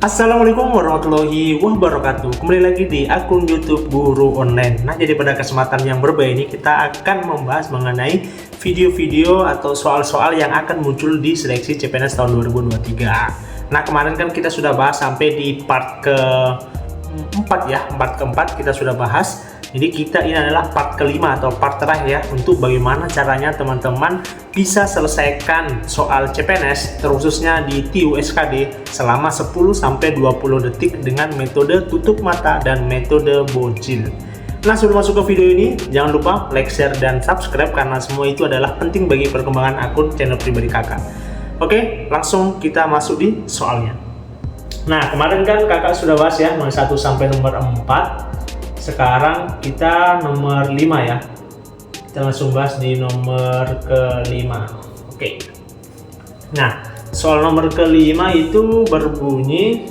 Assalamualaikum warahmatullahi wabarakatuh. Kembali lagi di akun YouTube Guru Online. Nah, jadi pada kesempatan yang berbeda ini kita akan membahas mengenai video-video atau soal-soal yang akan muncul di seleksi CPNS tahun 2023. Nah, kemarin kan kita sudah bahas sampai di part keempat ya, part keempat kita sudah bahas. Jadi ini adalah part kelima atau part terakhir ya, untuk bagaimana caranya teman-teman bisa selesaikan soal CPNS terkhususnya di TUSKD selama 10-20 detik dengan metode tutup mata dan metode bocil. Nah, sebelum masuk ke video ini jangan lupa like, share, dan subscribe karena semua itu adalah penting bagi perkembangan akun channel pribadi kakak. Oke, langsung kita masuk di soalnya. Nah, kemarin kan kakak sudah bahas ya nomor 1 sampai nomor 4. Sekarang kita nomor 5 ya. Kita langsung bahas di nomor ke-5. Oke. Nah, soal nomor ke-5 itu berbunyi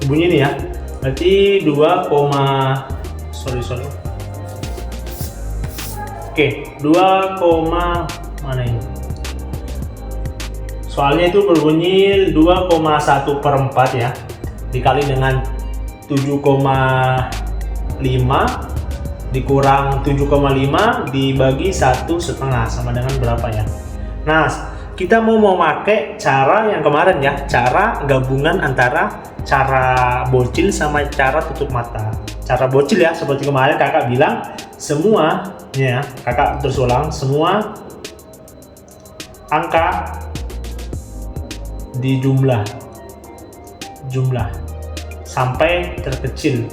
bunyi nih ya. Berarti 2, mana ini? Soalnya itu berbunyi 2,1/4 ya. Dikali dengan 7,5 dikurang 7,5 dibagi 1,5 sama dengan berapa ya? Nah, kita mau pakai cara yang kemarin ya, cara gabungan antara cara bocil sama cara tutup mata. Cara bocil ya, seperti kemarin kakak bilang, semuanya kakak terus ulang, semua angka di jumlah sampai terkecil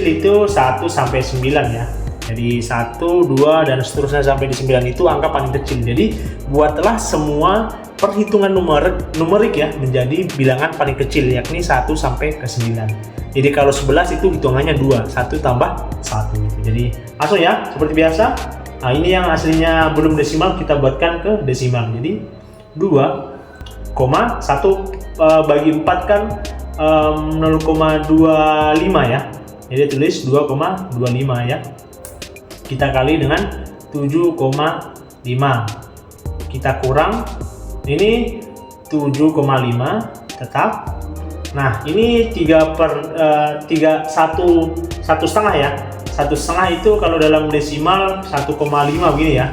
itu 1 sampai 9 ya. Jadi 1, 2 dan seterusnya sampai di 9 itu angka paling kecil. Jadi buatlah semua perhitungan numerik ya menjadi bilangan paling kecil, yakni 1 sampai ke 9. Jadi kalau 11 itu hitungannya 2, 1 tambah 1 gitu. Jadi langsung ya seperti biasa. Nah, ini yang aslinya belum desimal kita buatkan ke desimal. Jadi 2,1 bagi 4 kan 0,25 ya. Jadi tulis 2,25 ya. Kita kali dengan 7,5. Kita kurang ini 7,5 tetap. Nah, ini 1,5 ya. 1,5 itu kalau dalam desimal 1,5 begini ya.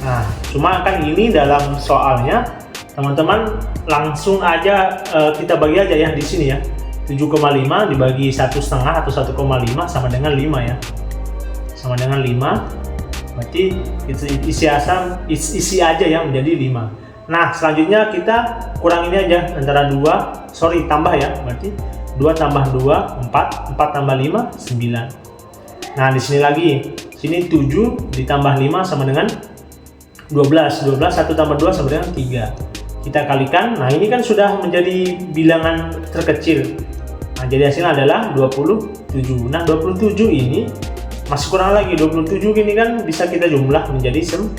Nah, cuma kan ini dalam soalnya teman-teman langsung aja kita bagi aja ya di sini ya. 7,5 dibagi 1,5 atau 1,5 sama dengan 5 ya. Sama dengan 5. Berarti isi aja ya menjadi 5. Nah, selanjutnya kita kurang ini aja antara tambah ya. Berarti 2 tambah 2 4, 4 tambah 5 9. Nah, di sini lagi. Sini 7 ditambah 5 sama dengan 12. 1 tambah 2 sama dengan 3. Kita kalikan. Nah, ini kan sudah menjadi bilangan terkecil. Nah, jadi hasilnya adalah 27. Nah, 27 ini masih kurang lagi. 27 ini kan bisa kita jumlah menjadi 9.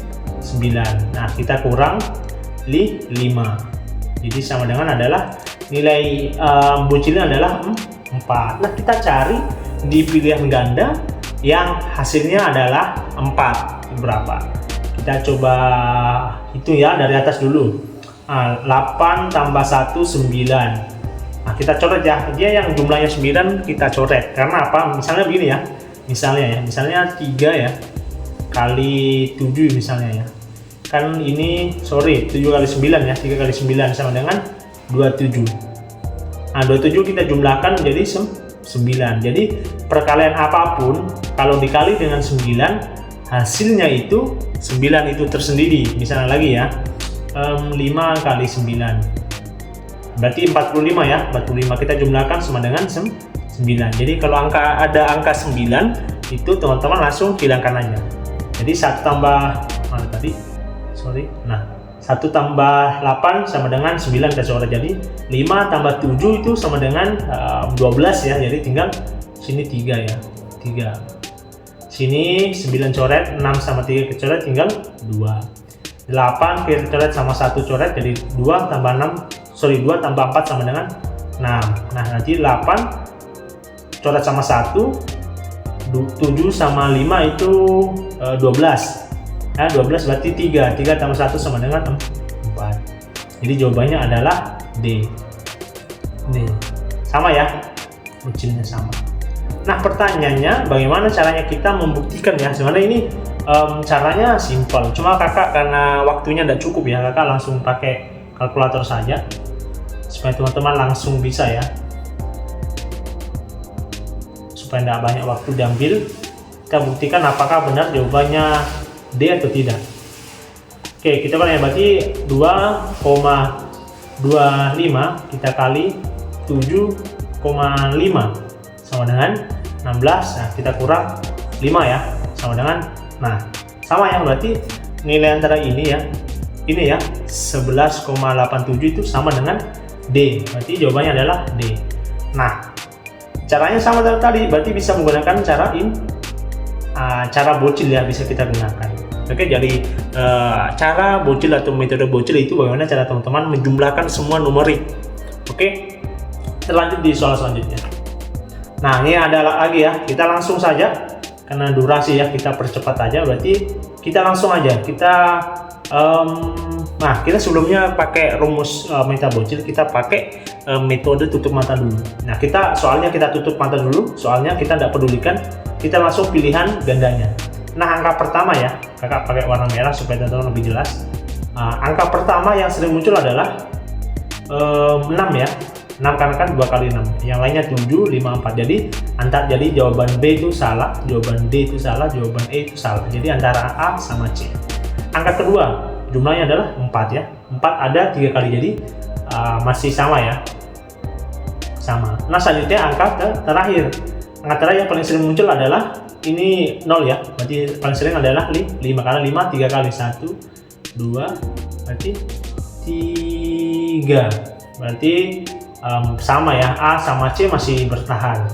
Nah, kita kurang 5. Jadi sama dengan adalah nilai bocilnya adalah 4. Nah, kita cari di pilihan ganda yang hasilnya adalah 4. Berapa? Kita coba hitung ya dari atas dulu. 8 tambah 1 9. Nah, kita coret ya. Dia yang jumlahnya 9 kita coret. Karena apa? Misalnya begini ya. Misalnya 3 ya kali 7 misalnya ya. Kan ini 7 kali 9 ya. 3 kali 9 sama dengan 27. Nah, 27 kita jumlahkan menjadi 9. Jadi perkalian apapun kalau dikali dengan 9 hasilnya itu 9 itu tersendiri. Misalnya lagi ya. 5 kali 9 berarti 45 ya. 45 kita jumlahkan sama dengan 9. Jadi kalau ada angka 9 itu teman-teman langsung hilangkan aja. Jadi 1 tambah Nah, 1 tambah 8 sama dengan 9 kita coret. Jadi 5 tambah 7 itu sama dengan 12 ya. Jadi tinggal sini 3 ya. 3. Sini 9 coret, 6 sama 3 kita coret tinggal 2. 8 kita coret sama 1 coret, jadi 2 tambah 4 sama dengan 6. Nah, nanti 8 coret sama 1, 7 sama 5 itu 12. Nah, 12 berarti 3 tambah 1 sama dengan 4. Jadi jawabannya adalah D. D. Sama ya, bocilnya sama. Nah, pertanyaannya bagaimana caranya kita membuktikan ya? Sebenarnya ini caranya simpel. Cuma kakak karena waktunya tidak cukup ya, kakak langsung pakai kalkulator saja supaya teman-teman langsung bisa ya. Supaya tidak banyak waktu diambil, kita buktikan apakah benar jawabannya D atau tidak. Oke, kita kan ya, berarti 2,25 kita kali 7,5 sama dengan 16. Nah, kita kurang 5 ya, sama dengan, nah sama ya, berarti nilai antara ini ya 11,87 itu sama dengan D, berarti jawabannya adalah D. Nah, caranya sama tadi, berarti bisa menggunakan cara bocil ya, bisa kita gunakan. Oke, jadi cara bocil atau metode bocil itu bagaimana cara teman-teman menjumlahkan semua numerik. Oke, terlanjut di soal selanjutnya. Nah, ini ada lagi ya, kita langsung saja karena durasi ya, kita percepat aja. Berarti kita langsung aja nah kita sebelumnya pakai rumus meta bocil, kita pakai metode tutup mata dulu. Nah, soalnya kita tutup mata dulu, soalnya kita tidak pedulikan, kita langsung pilihan gandanya. Nah, angka pertama ya, kakak pakai warna merah supaya teman-teman lebih jelas. Angka pertama yang sering muncul adalah 6 ya, 6 karena kan 2 kali 6, yang lainnya 7, 5, 4. Jadi jawaban B itu salah, jawaban D itu salah, jawaban E itu salah. Jadi antara A sama C. Angka kedua jumlahnya adalah 4 ya, 4 ada 3 kali, jadi masih sama ya, sama. Nah, selanjutnya angka terakhir yang paling sering muncul adalah ini 0 ya, berarti paling sering adalah 5 karena 5 3 kali, 1, 2, berarti 3, berarti sama ya, A sama C masih bertahan.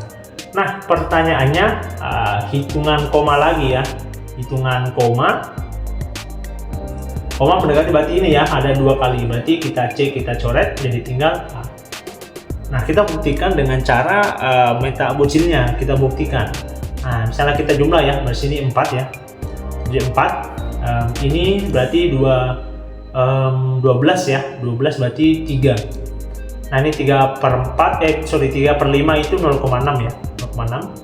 Nah, pertanyaannya hitungan koma lagi ya, hitungan koma mendekati, berarti ini ya ada 2 kali, berarti kita coret jadi tinggal A. Nah, kita buktikan dengan cara meta bocilnya, kita buktikan. Nah, misalnya kita jumlah ya, di sini 4 ya, jadi 4, ini berarti 12 ya, 12 berarti 3. Nah, ini 3 per 5 itu 0,6 ya, 0,6.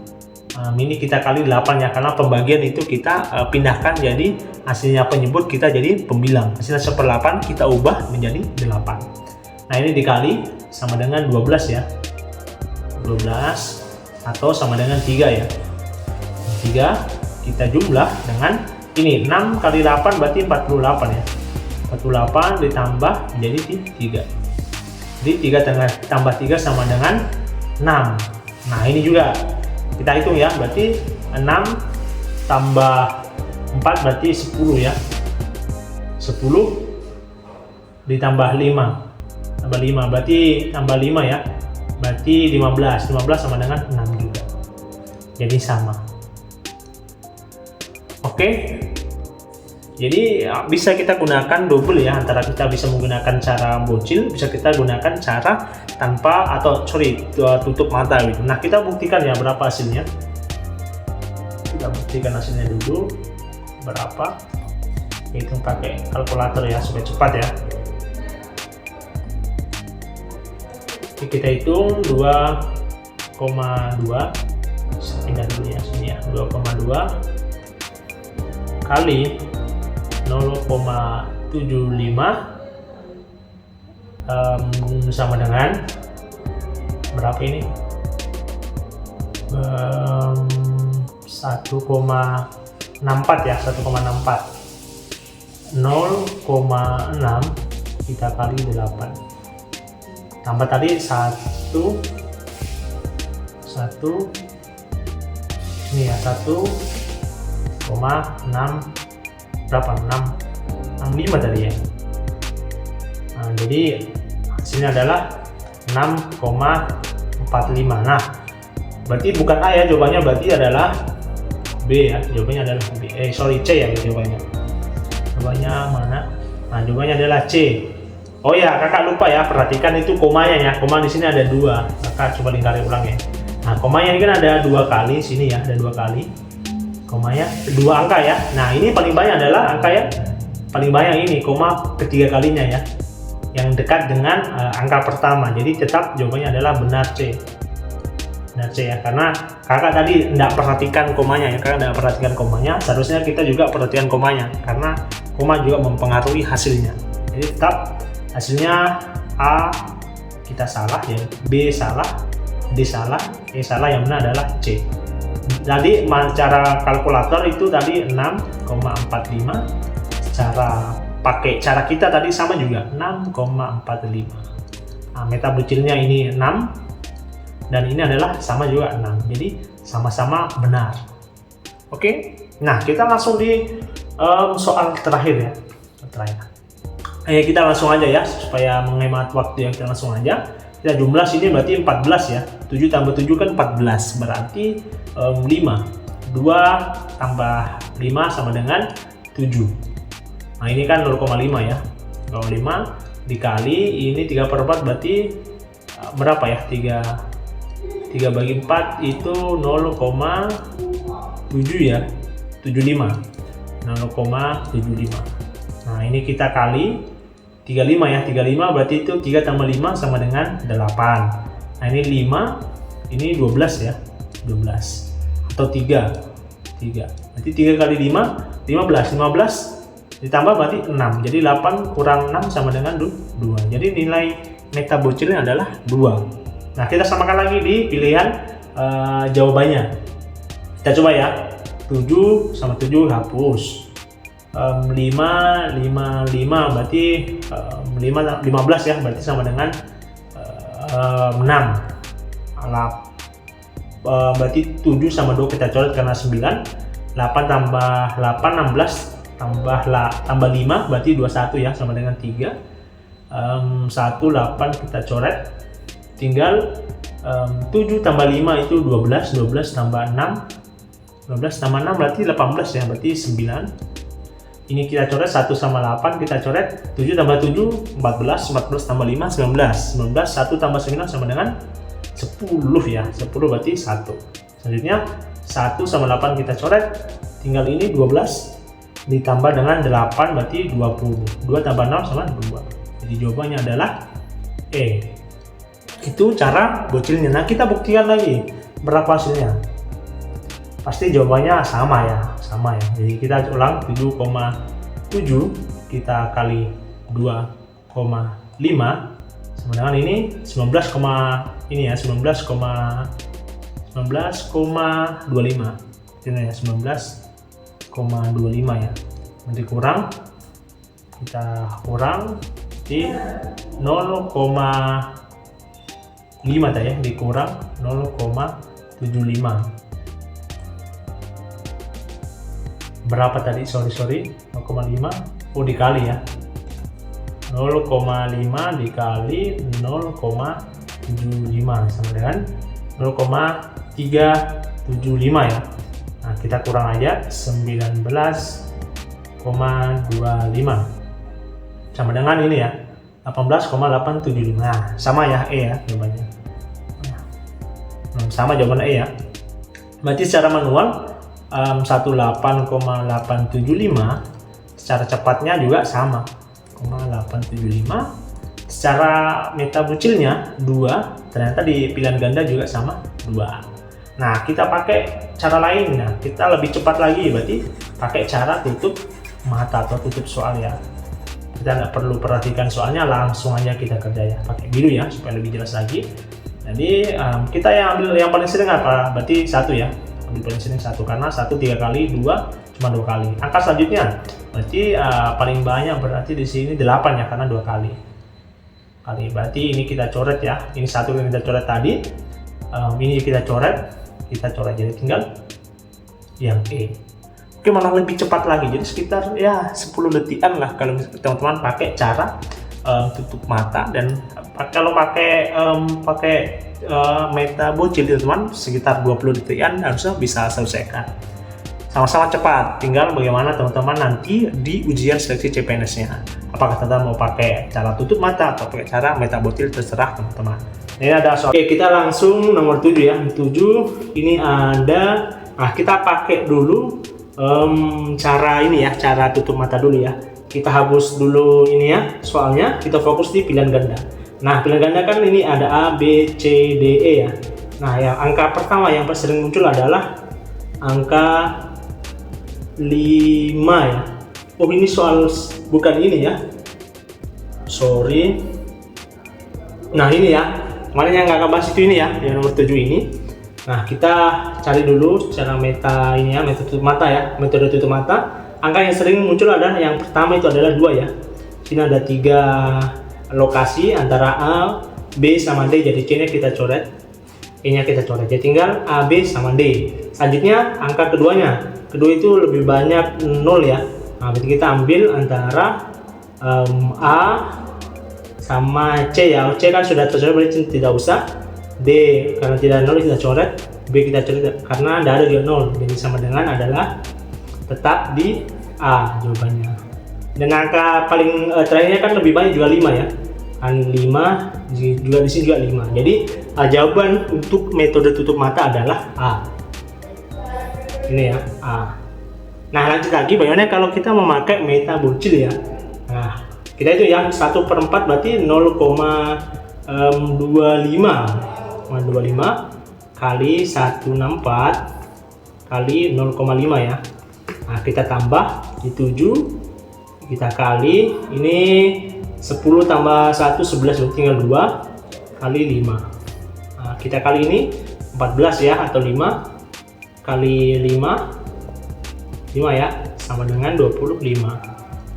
Ini kita kali 8 ya, karena pembagian itu kita pindahkan jadi hasilnya penyebut kita jadi pembilang. Hasilnya 1/8 kita ubah menjadi 8. Nah, ini dikali sama dengan 12 ya, 12 atau sama dengan 3 ya, 3 kita jumlah dengan ini 6 kali 8 berarti 48 ya, 48 ditambah menjadi 3. Jadi 3 tambah 3 sama dengan 6. Nah, ini juga kita hitung ya, berarti 6 tambah 4 berarti 10 ya, 10 ditambah 5 berarti tambah 5 ya, berarti 15 sama dengan 6 juga, jadi sama. Oke, jadi bisa kita gunakan double ya, antara kita bisa menggunakan cara bocil, bisa kita gunakan cara tanpa tutup mata gitu. Nah, kita buktikan ya berapa hasilnya. Kita buktikan hasilnya dulu berapa. Hitung pakai kalkulator ya supaya cepat ya. Oke, kita hitung 2,2. Tinggal dulu ya sini ya, 2,2 kali 0,75 sama dengan berapa ini? 1,64 ya, 1,64. 0,6 kita kali 8 tambah tadi 1 ini ya, 1,6 berapa, 65 tadi ya. Nah, jadi hasilnya adalah 6,45. Nah, berarti bukan A ya jawabannya, berarti adalah B ya, jawabannya adalah B. C ya jawabannya. Jawabannya mana? Nah, jawabannya adalah C. Oh ya, kakak lupa ya, perhatikan itu komanya ya. Koma di sini ada 2. Kakak coba lingkari ulang ya. Nah, komanya ini kan ada 2 kali sini ya, ada 2 kali. Komanya 2 angka ya. Nah, ini paling banyak adalah angka ya. Paling banyak ini koma ketiga kalinya ya. yang dekat dengan angka pertama. Jadi tetap jawabannya adalah benar C. Benar C ya, karena kakak tadi tidak perhatikan komanya ya, kakak tidak perhatikan komanya. Seharusnya kita juga perhatikan komanya, karena koma juga mempengaruhi hasilnya. Jadi tetap hasilnya A kita salah ya, B salah, D salah, E salah, yang benar adalah C. Jadi cara kalkulator itu tadi 6,45, cara kita tadi sama juga 6,45. Nah, meta bocilnya ini 6 dan ini adalah sama juga 6, jadi sama-sama benar. Oke, nah kita langsung di soal terakhir ya. Kita langsung aja ya, supaya menghemat waktu ya, kita langsung aja. Kita jumlah sini berarti 14 ya, 7 tambah 7 kan 14, berarti 5. 2 tambah 5 sama dengan 7. Nah ini kan 0,5 ya, 0,5 dikali ini 3/4 berarti berapa ya, 3 bagi 4 itu 0,7 ya, 75. 0,75. Nah ini kita kali 35 ya, 35 berarti itu 3 tambah 5 sama dengan 8. Nah ini 5, ini 12 ya, 12 atau 3. Berarti 3 kali 5, 15 ditambah berarti 6, jadi 8 kurang 6 sama dengan 2. Jadi nilai meta bocilnya adalah 2. Nah kita samakan lagi di pilihan jawabannya. Kita coba ya, 7 sama 7 hapus, 5 berarti 15 ya, berarti sama dengan 6. Berarti 7 sama 2 kita coret karena 9. 8 tambah 8 16 tambah 5 berarti 21 ya, sama dengan 3. 1 8 kita coret, tinggal 7 tambah 5 itu 12, 12 tambah 6, 12 tambah 6 berarti 18 ya, berarti 9. Ini kita coret 1 sama 8 kita coret, 7 tambah 7 14, 14 tambah 5 19, 19 1 tambah 9 sama dengan 10 ya, 10 berarti 1. Selanjutnya 1 sama 8 kita coret, tinggal ini 12 ditambah dengan 8 berarti 20, 2 tambah 0 sama 2. Jadi jawabannya adalah E. Itu cara bocilnya. Nah kita buktikan lagi berapa hasilnya. Pasti jawabannya sama ya, jadi kita ulang 7,7 kita kali 2,5 sama dengan ini 19,25 ini ya, 19,25 ini ya, 19,25 ya. Nanti kita kurang di 0,5 tadi ya, dikurang 0,75. Berapa tadi? Sorry 0,5. Oh dikali ya, 0,5 dikali 0,75 sama dengan 0,375 ya. Nah kita kurang aja 19,25 sama dengan ini ya, 18,875. Nah, sama ya, E ya jawabannya. Sama jawaban E ya. Berarti secara manual 18,875, secara cepatnya juga sama 0,875. Secara meta bocilnya 2, ternyata di pilihan ganda juga sama 2. Nah kita pakai cara lain, nah kita lebih cepat lagi, berarti pakai cara tutup mata atau tutup soal ya. Kita nggak perlu perhatikan soalnya, langsung aja kita kerja ya, pakai biru ya supaya lebih jelas lagi. Jadi kita yang ambil yang paling sering apa? Berarti 1 ya, ambil paling sering 1 karena 1 3 kali, 2 cuma 2 kali. Angka selanjutnya berarti paling banyak berarti di sini 8 ya, karena 2 kali. Berarti ini kita coret ya, ini 1 yang kita coret tadi, ini kita coret jadi tinggal yang E. Oke, malah lebih cepat lagi, jadi sekitar ya 10 detikan lah kalau teman-teman pakai cara tutup mata. Dan kalau pakai meta bocil teman-teman sekitar 20 detikan harusnya bisa selesaikan. Sama-sama cepat, tinggal bagaimana teman-teman nanti di ujian seleksi CPNS-nya. Apakah teman-teman mau pakai cara tutup mata atau pakai cara meta bocil, terserah teman-teman. Ini ada soal. Oke, kita langsung nomor 7 ya. 7 ini ada, kita pakai dulu cara ini ya, cara tutup mata dulu ya. kita hapus dulu ini ya soalnya, kita fokus di pilihan ganda. Nah, pilihan ganda kan ini ada A, B, C, D, E ya. Nah, yang angka pertama yang sering muncul adalah angka 5 ya. Oh, ini soal bukan ini ya. Sorry. Nah, ini ya. Kemarin yang nggak bahas itu ini ya, yang nomor 7 ini. Nah, kita cari dulu secara meta ini ya, metode tutup mata ya, metode tutup mata. Angka yang sering muncul adalah yang pertama itu adalah 2 ya. Sini ada 3 lokasi antara A, B sama D, jadi C-nya kita coret, E-nya kita coret. Jadi tinggal A, B sama D. Selanjutnya angka keduanya. Kedua itu lebih banyak 0 ya. Nah, berarti kita ambil antara A sama C ya. C kan sudah tercoret, berarti tidak usah. D karena tidak 0 kita coret. B kita coret karena tidak ada juga 0. Jadi sama dengan adalah tetap di A jawabannya. Dan angka paling terakhirnya kan lebih banyak juga 5 ya. Kan 5 juga di sini juga 5. Jadi jawaban untuk metode tutup mata adalah A. Ini ya, A. Nah, lanjut lagi bagaimana kalau kita memakai meta bocil ya. Nah, kita itu yang 1/4 berarti 0,25 kali 164 kali 0,5 ya. Nah, kita tambah di 7, kita kali ini 10 tambah 1 11, berarti tinggal 2 kali 5. Nah, kita kali ini 14 ya, atau 5 kali 5 ya, sama dengan 25,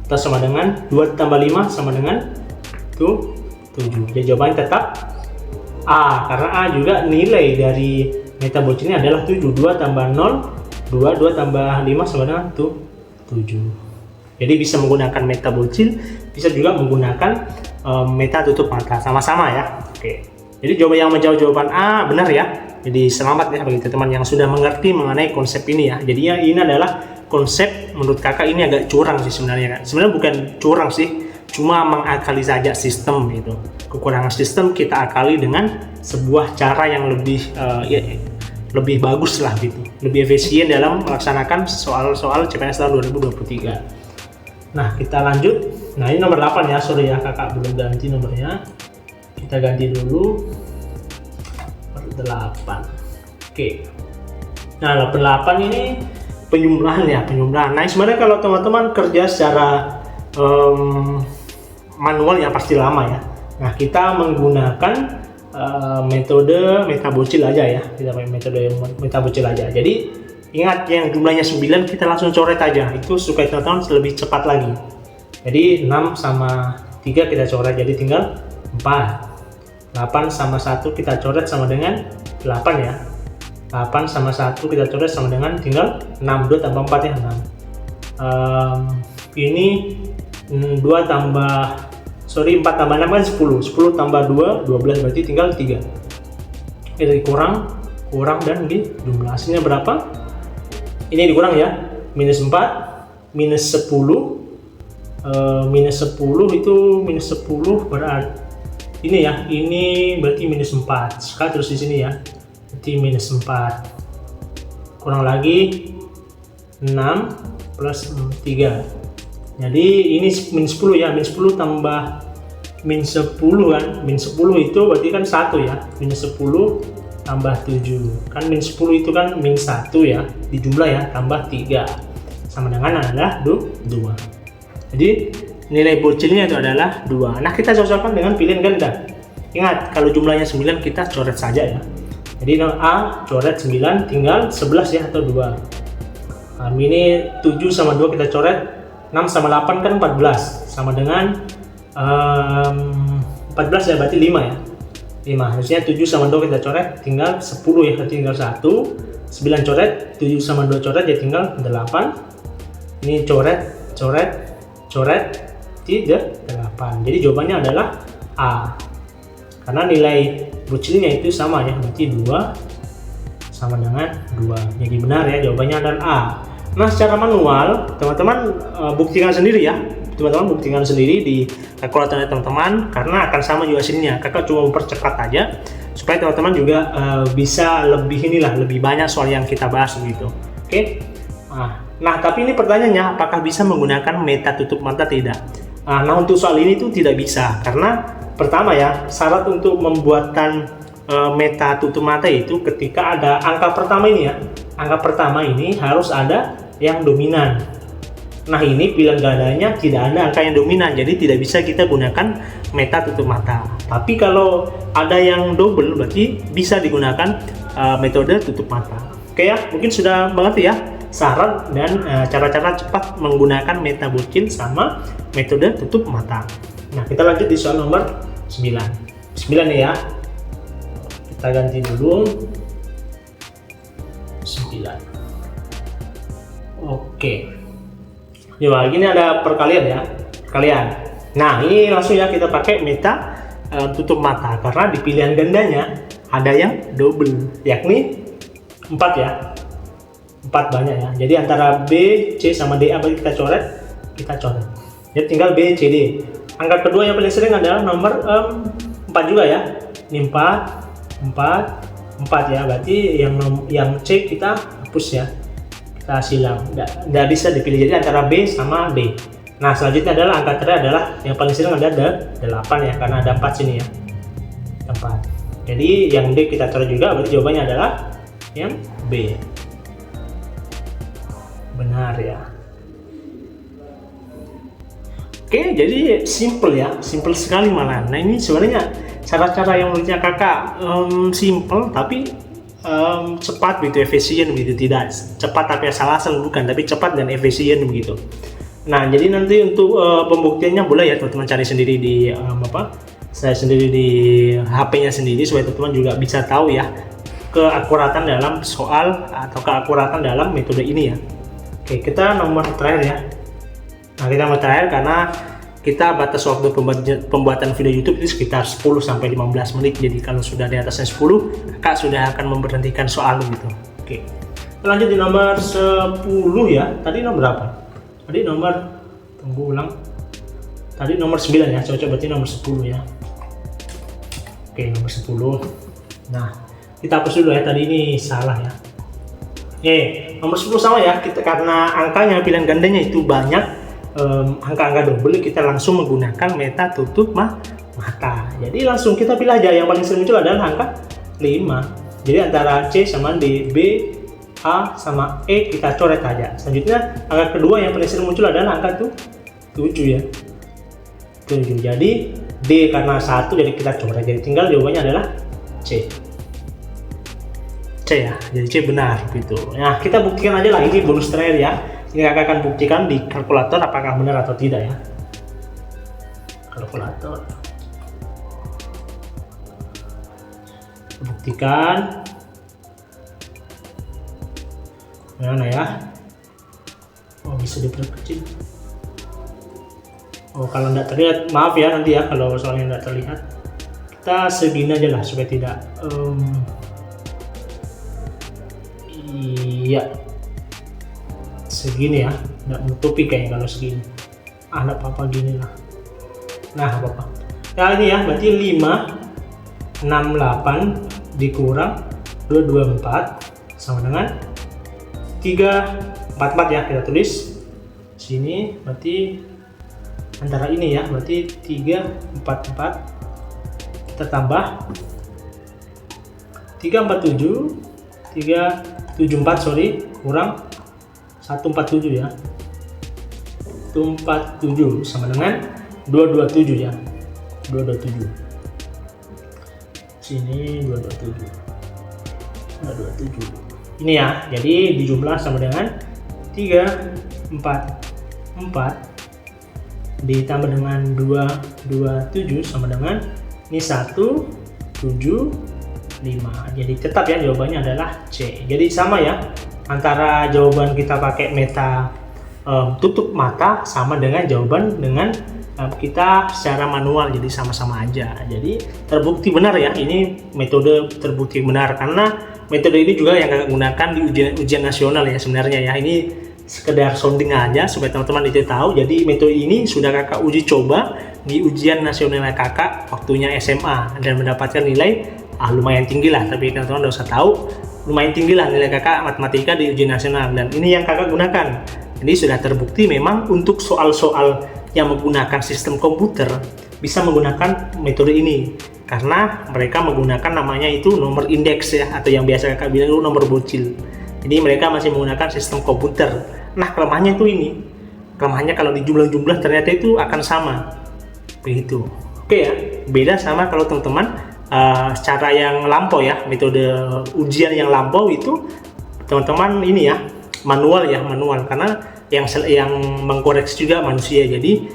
atau sama dengan 2 tambah 5 sama dengan 7. Jadi jawabannya tetap A, karena A juga nilai dari meta bocilnya adalah 7. 2 tambah 0 2 tambah 5 sama dengan 7. Jadi bisa menggunakan meta bocil, bisa juga menggunakan meta tutup mata, sama-sama ya. Oke. Jadi jawaban yang menjawab jawaban A benar ya. Jadi selamat ya bagi teman-teman yang sudah mengerti mengenai konsep ini ya. Jadi ini adalah konsep, menurut kakak ini agak curang sih sebenarnya kan. Sebenarnya bukan curang sih, cuma mengakali saja sistem itu. Kekurangan sistem kita akali dengan sebuah cara yang lebih bagus lah gitu, lebih efisien dalam melaksanakan soal-soal CPNS tahun 2023. Nah, kita lanjut. Nah, ini nomor 8 ya, sorry ya kakak belum ganti nomornya. Kita ganti dulu nomor 8. Oke. Nah, 88 ini penyumlahan ya, penyumlahan. Nah, sebenarnya kalau teman-teman kerja secara manual ya pasti lama ya. Nah, kita menggunakan metode meta bocil aja ya. Kita pakai metode meta bocil aja. Jadi ingat yang jumlahnya 9 kita langsung coret aja. Itu supaya teman-teman lebih cepat lagi. Jadi 6 sama 3 kita coret, jadi tinggal 4. 8 sama 1 kita coret sama dengan 8 ya. 8 sama 1 kita coret sama dengan tinggal 6. 2 tambah 4 ya 6. Ini 4 tambah 6 kan 10. 10 tambah 2 12, berarti tinggal 3. Ini kurang dan di jumlah hasilnya berapa? Ini dikurang ya. Minus 4 minus 10 minus 10 itu minus 10 berarti ini ya. Ini berarti minus 4. Sekali terus di sini ya. Berarti minus 4. Kurang lagi 6 plus 3. Jadi ini min 10 ya, min 10 tambah min 10 kan, min 10 itu berarti kan 1 ya, min 10 tambah 7 kan, min 10 itu kan min 1 ya, di jumlah ya, tambah 3 sama dengan adalah 2. Jadi nilai bocilnya itu adalah 2. Nah, kita cocokkan dengan pilihan ganda. Ingat, kalau jumlahnya 9 kita coret saja ya. Jadi A coret 9, tinggal 11 ya, atau 2. Nah, ini 7 sama 2 kita coret, 6 sama 8 kan 14, sama dengan 14 ya, berarti 5 ya. 5, harusnya 7 sama 2 kita coret, tinggal 10 ya, berarti tinggal 1. 9 coret, 7 sama 2 coret, ya tinggal 8. Ini coret, 8. Jadi jawabannya adalah A. Karena nilai bocilnya itu sama ya, berarti 2 sama dengan 2. Jadi benar ya, jawabannya adalah A. Nah, secara manual, teman-teman buktikan sendiri ya. Teman-teman buktikan sendiri di kalkulatornya teman-teman, karena akan sama juga hasilnya. Kakak cuma mempercepat aja supaya teman-teman juga bisa lebih banyak soal yang kita bahas gitu. Oke. Nah, Nah, tapi ini pertanyaannya, apakah bisa menggunakan meta tutup mata? Tidak. Nah, untuk soal ini tuh tidak bisa, karena pertama ya, syarat untuk membuatkan meta tutup mata itu ketika ada angka pertama ini ya. Angka pertama ini harus ada yang dominan. Nah, ini pilihan gandanya tidak ada angka yang dominan, jadi tidak bisa kita gunakan meta tutup mata. Tapi kalau ada yang double, berarti bisa digunakan metode tutup mata. Oke ya, mungkin sudah mengerti ya syarat dan cara-cara cepat menggunakan meta bucin sama metode tutup mata. Nah, kita lanjut di soal nomor 9. 9 nih ya. Kita ganti dulu 9. Oke. Ya, gini ada perkalian ya. Perkalian. Nah, ini langsung ya kita pakai meta tutup mata karena di pilihan gandanya ada yang double, yakni 4 ya. 4 banyak ya. Jadi antara B, C sama D apa kita coret? Kita coret. Jadi tinggal B, C, D. Angka kedua yang paling sering adalah nomor 4 juga ya. Ini 4 ya. Berarti yang C kita hapus ya. Kita silang, tidak bisa dipilih, jadi antara B sama D. Nah, selanjutnya adalah angka terakhir adalah yang paling sering ada 8 ya, karena ada 4 sini ya, 4. Jadi yang D kita coret juga, berarti jawabannya adalah yang B. Benar ya. Oke, jadi simple ya, simple sekali malah. Nah, ini sebenarnya cara-cara yang menurutnya kakak simple tapi cepat begitu, efisien begitu, tidak cepat tapi asal-asal bukan, tapi cepat dan efisien begitu. Nah, jadi nanti untuk pembuktiannya boleh ya teman-teman cari sendiri di saya sendiri di HP-nya sendiri supaya teman-teman juga bisa tahu ya keakuratan dalam soal atau keakuratan dalam metode ini ya. Oke, kita nomor terakhir ya. Nah, kita nomor terakhir karena kita batas waktu pembuatan video YouTube ini sekitar 10 sampai 15 menit. Jadi kalau sudah di atasnya 10, kakak sudah akan memberhentikan soal gitu. Oke. Lanjut di nomor 10 ya. Tadi nomor berapa? Tadi nomor Tadi nomor 9 ya. Coba berarti nomor 10 ya. Oke, nomor 10. Nah, kita hapus dulu ya. Tadi ini salah ya. Nomor 10 sama ya. Kita karena angkanya pilihan gandanya itu banyak, angka-angka double, kita langsung menggunakan meta tutup mata. Jadi langsung kita pilih aja yang paling sering muncul adalah angka 5. Jadi antara C sama D, B, A sama E kita coret aja. Selanjutnya angka kedua yang paling sering muncul adalah angka 7 ya. 7. Jadi D karena 1 jadi kita coret. Jadi tinggal jawabannya adalah C. C ya. Jadi C benar gitu. Nah, kita buktikan aja lah, ini bonus terakhir ya. Ini kakak akan buktikan di kalkulator apakah benar atau tidak ya. Kalkulator. Buktikan. Mana ya? Oh, bisa diperkecil. Oh, kalau tidak terlihat, maaf ya nanti ya kalau soalnya tidak terlihat. Kita segini aja lah supaya tidak. Iya. Segini ya, nggak menutupi kayaknya kalau segini. Nggak apa-apa gini lah. Nah, apa-apa. Nah, ini ya, berarti 568 dikurang 224 sama dengan 344 ya, kita tulis sini. Berarti antara ini ya, berarti 344 kita tambah 347 kurang 147 ya. 147 sama dengan 227 ya. 227. Sini 227. 227. Ini ya. Jadi dijumlah sama dengan 344 ditambah dengan 227 sama dengan ini 175. Jadi tetap ya jawabannya adalah C. Jadi sama ya. Antara jawaban kita pakai meta tutup mata sama dengan jawaban dengan kita secara manual, jadi sama-sama aja. Jadi terbukti benar ya, ini metode terbukti benar karena metode ini juga yang kakak gunakan di ujian nasional ya sebenarnya ya. Ini sekedar sounding aja supaya teman-teman itu tahu. Jadi metode ini sudah kakak uji coba di ujian nasional kakak waktunya SMA dan mendapatkan nilai lumayan tinggi lah. Tapi teman-teman udah usah tahu lumayan tinggi lah nilai kakak matematika di ujian nasional, dan ini yang kakak gunakan. Jadi sudah terbukti memang untuk soal-soal yang menggunakan sistem komputer bisa menggunakan metode ini, karena mereka menggunakan namanya itu nomor indeks ya, atau yang biasa kakak bilang itu nomor bocil. Jadi mereka masih menggunakan sistem komputer. Nah, kelemahannya itu ini. Kelemahannya kalau dijumlah-jumlah ternyata itu akan sama. Begitu. Oke ya, beda sama kalau teman-teman cara yang lampau ya, metode ujian yang lampau itu teman-teman ini ya, manual, karena yang mengkoreksi juga manusia. Jadi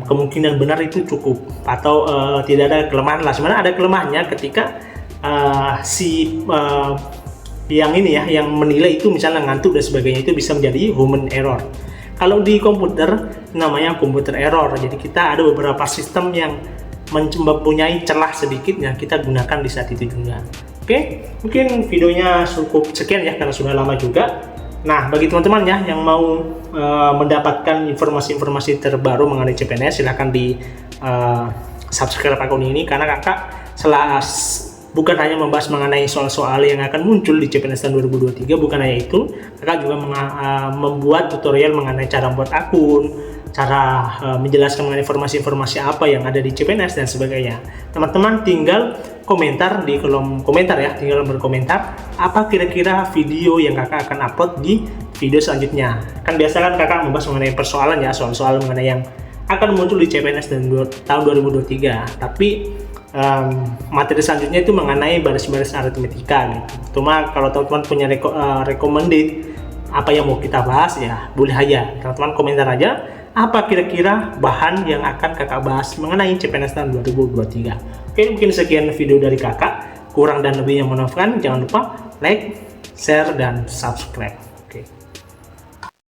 kemungkinan benar itu cukup, atau tidak ada kelemahan lah. Sebenarnya ada kelemahannya ketika yang ini ya, yang menilai itu misalnya ngantuk dan sebagainya, itu bisa menjadi human error. Kalau di komputer namanya computer error. Jadi kita ada beberapa sistem yang mempunyai celah sedikit yang kita gunakan di saat itu juga. Oke, mungkin videonya cukup sekian ya, karena sudah lama juga. Nah, bagi teman-teman ya yang mau mendapatkan informasi-informasi terbaru mengenai CPNS, silahkan di subscribe akun ini, karena kakak bukan hanya membahas mengenai soal-soal yang akan muncul di CPNS tahun 2023, bukan hanya itu, kakak juga membuat tutorial mengenai cara membuat akun, cara menjelaskan mengenai informasi-informasi apa yang ada di CPNS dan sebagainya. Teman-teman tinggal komentar di kolom komentar ya, tinggal berkomentar apa kira-kira video yang kakak akan upload di video selanjutnya. Kan biasa kan kakak membahas mengenai persoalan ya, soal-soal mengenai yang akan muncul di CPNS tahun 2023. Tapi materi selanjutnya itu mengenai baris-baris aritmetika gitu. Cuma kalau teman-teman punya recommended apa yang mau kita bahas ya, boleh aja teman-teman komentar aja apa kira-kira bahan yang akan kakak bahas mengenai CPNS tahun 2023. Oke, mungkin sekian video dari kakak. Kurang dan lebihnya mohon maaf. Jangan lupa like, share, dan subscribe.